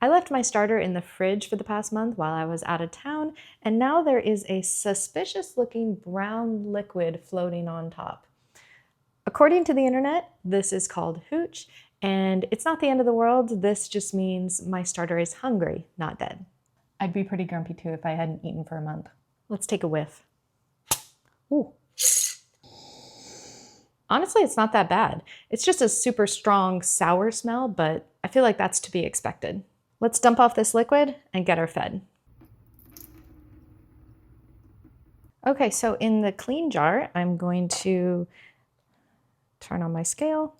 I left my starter in the fridge for the past month while I was out of town, and now there is a suspicious looking brown liquid floating on top. According to the internet, this is called hooch, and it's not the end of the world. This just means my starter is hungry, not dead. I'd be pretty grumpy too if I hadn't eaten for a month. Let's take a whiff. Ooh. Honestly, it's not that bad. It's just a super strong sour smell, but I feel like that's to be expected. Let's dump off this liquid and get her fed. Okay, so in the clean jar, I'm going to turn on my scale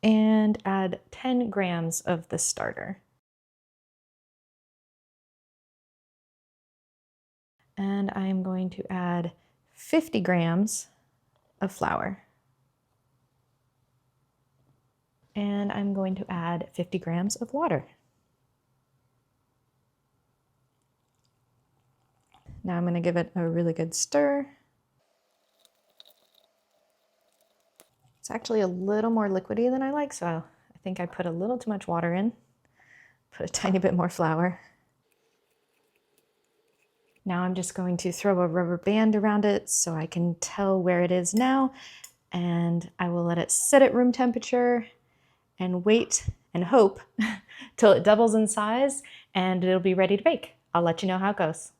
and add 10 grams of the starter. And I'm going to add 50 grams of flour. And I'm going to add 50 grams of water. Now I'm going to give it a really good stir. It's actually a little more liquidy than I like, so I think I put a little too much water in. Put a tiny bit more flour. Now I'm just going to throw a rubber band around it so I can tell where it is now, and I will let it sit at room temperature and wait and hope till it doubles in size and it'll be ready to bake. I'll let you know how it goes.